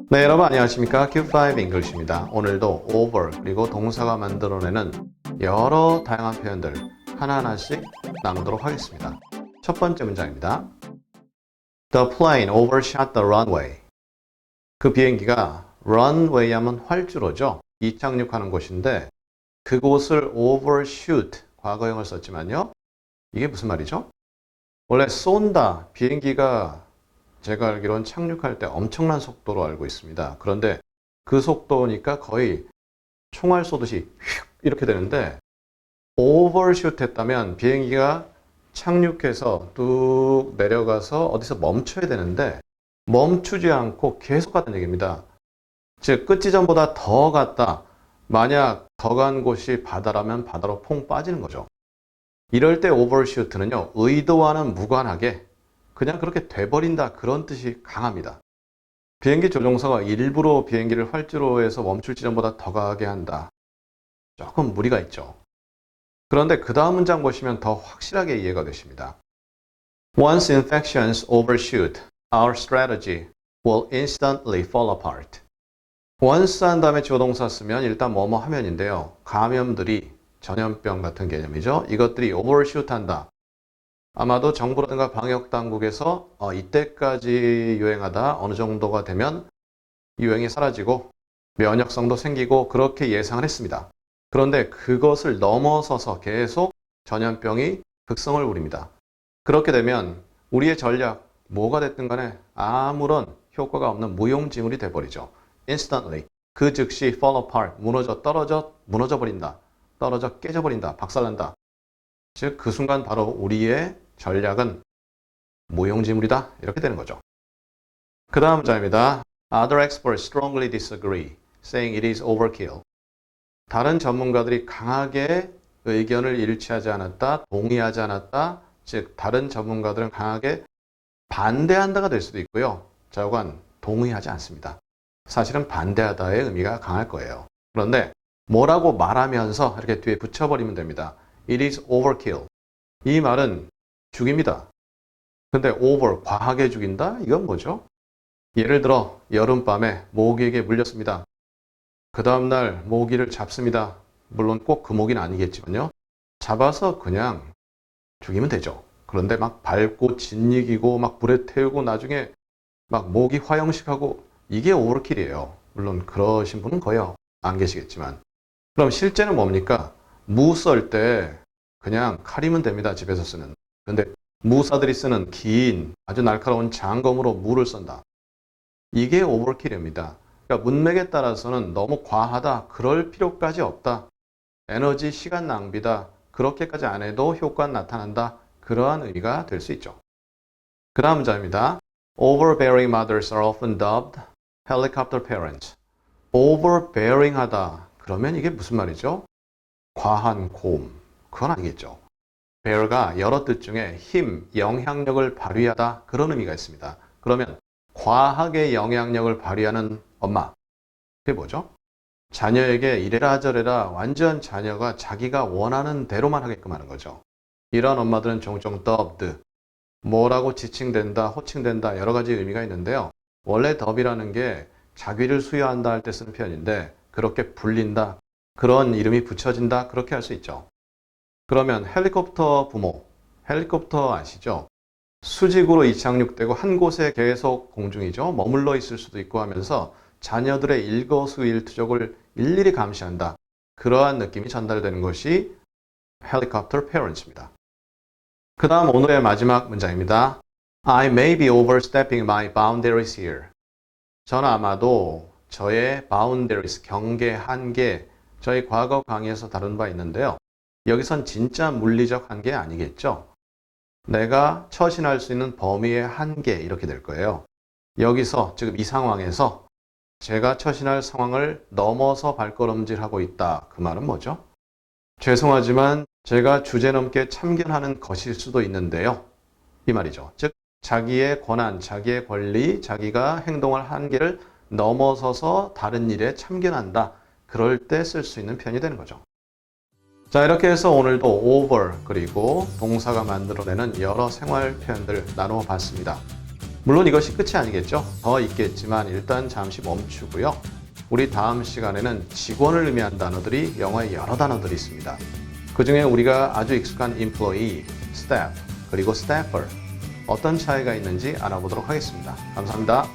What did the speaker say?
네, 여러분 안녕하십니까? Q5 English입니다. 오늘도 over 그리고 동사가 만들어내는 여러 다양한 표현들 하나하나씩 나누도록 하겠습니다. 첫 번째 문장입니다. The plane overshot the runway. 그 비행기가 runway 하면 활주로죠. 이착륙하는 곳인데 그곳을 overshoot 과거형을 썼지만요. 이게 무슨 말이죠? 원래 쏜다, 비행기가 제가 알기로는 착륙할 때 엄청난 속도로 알고 있습니다. 그런데 그 속도니까 거의 총알 쏘듯이 휙 이렇게 되는데 overshoot 했다면 비행기가 착륙해서 뚝 내려가서 어디서 멈춰야 되는데 멈추지 않고 계속 갔다는 얘기입니다. 즉 끝 지점보다 더 갔다. 만약 더 간 곳이 바다라면 바다로 퐁 빠지는 거죠. 이럴 때 overshoot는요. 의도와는 무관하게 그냥 그렇게 돼버린다 그런 뜻이 강합니다. 비행기 조종사가 일부러 비행기를 활주로에서 멈출 지점보다 더 가게 한다. 조금 무리가 있죠. 그런데 그 다음 문장 보시면 더 확실하게 이해가 되십니다. Once infections overshoot, our strategy will instantly fall apart. once 한 다음에 조동사 쓰면 일단 뭐뭐 하면인데요. 감염들이 전염병 같은 개념이죠. 이것들이 overshoot 한다. 아마도 정부라든가 방역당국에서 이때까지 유행하다 어느 정도가 되면 유행이 사라지고 면역성도 생기고 그렇게 예상을 했습니다. 그런데 그것을 넘어서서 계속 전염병이 극성을 부립니다. 그렇게 되면 우리의 전략, 뭐가 됐든 간에 아무런 효과가 없는 무용지물이 돼버리죠. Instantly, 그 즉시 fall apart, 무너져 버린다. 떨어져 깨져버린다. 박살난다. 즉 그 순간 바로 우리의 전략은 무용지물이다. 이렇게 되는 거죠. 그 다음 문장입니다. Other experts strongly disagree, saying it is overkill. 다른 전문가들이 강하게 의견을 일치하지 않았다, 동의하지 않았다, 즉 다른 전문가들은 강하게 반대한다가 될 수도 있고요. 좌우간 동의하지 않습니다. 사실은 반대하다의 의미가 강할 거예요. 그런데 뭐라고 말하면서 이렇게 뒤에 붙여버리면 됩니다. It is overkill. 이 말은 죽입니다. 근데 over, 과하게 죽인다? 이건 뭐죠? 예를 들어 여름밤에 모기에게 물렸습니다. 그 다음날 모기를 잡습니다. 물론 꼭 그 모기는 아니겠지만요. 잡아서 그냥 죽이면 되죠. 그런데 막 밟고 짓이기고 막 불에 태우고 나중에 막 모기 화형식하고 이게 오버킬이에요. 물론 그러신 분은 거의 안 계시겠지만. 그럼 실제는 뭡니까? 무 썰 때 그냥 칼이면 됩니다. 집에서 쓰는. 근데 무사들이 쓰는 긴 아주 날카로운 장검으로 무를 썬다. 이게 오버킬입니다. 그러니까 문맥에 따라서는 너무 과하다. 그럴 필요까지 없다. 에너지, 시간 낭비다. 그렇게까지 안 해도 효과는 나타난다. 그러한 의미가 될 수 있죠. 그 다음 문장입니다. Overbearing mothers are often dubbed helicopter parents. overbearing 하다. 그러면 이게 무슨 말이죠? 과한 곰. 그건 아니겠죠. bear가 여러 뜻 중에 힘, 영향력을 발휘하다 그런 의미가 있습니다. 그러면 과하게 영향력을 발휘하는 엄마. 그게 뭐죠? 자녀에게 이래라 저래라 완전 자녀가 자기가 원하는 대로만 하게끔 하는 거죠. 이런 엄마들은 종종 dubbed, 뭐라고 지칭된다, 호칭된다 여러 가지 의미가 있는데요. 원래 dub이라는 게 자기를 수여한다 할 때 쓰는 표현인데 그렇게 불린다, 그런 이름이 붙여진다 그렇게 할 수 있죠. 그러면 헬리콥터 부모, 헬리콥터 아시죠? 수직으로 이착륙되고 한 곳에 계속 공중이죠. 머물러 있을 수도 있고 하면서 자녀들의 일거수일투족을 일일이 감시한다. 그러한 느낌이 전달되는 것이 helicopter parents입니다. 그 다음 오늘의 마지막 문장입니다. I may be overstepping my boundaries here. 저는 아마도 저의 boundaries, 경계, 한계, 저희 과거 강의에서 다룬 바 있는데요. 여기선 진짜 물리적 한계 아니겠죠? 내가 처신할 수 있는 범위의 한계 이렇게 될 거예요. 여기서 지금 이 상황에서 제가 처신할 상황을 넘어서 발걸음질하고 있다. 그 말은 뭐죠? 죄송하지만 제가 주제넘게 참견하는 것일 수도 있는데요. 이 말이죠. 즉 자기의 권한, 자기의 권리, 자기가 행동할 한계를 넘어서서 다른 일에 참견한다. 그럴 때 쓸 수 있는 표현이 되는 거죠. 자, 이렇게 해서 오늘도 over 그리고 동사가 만들어내는 여러 생활 표현들 나누어 봤습니다. 물론 이것이 끝이 아니겠죠. 더 있겠지만 일단 잠시 멈추고요. 우리 다음 시간에는 직원을 의미한 단어들이 영어에 여러 단어들이 있습니다. 그 중에 우리가 아주 익숙한 employee, staff, 그리고 staffer 어떤 차이가 있는지 알아보도록 하겠습니다. 감사합니다.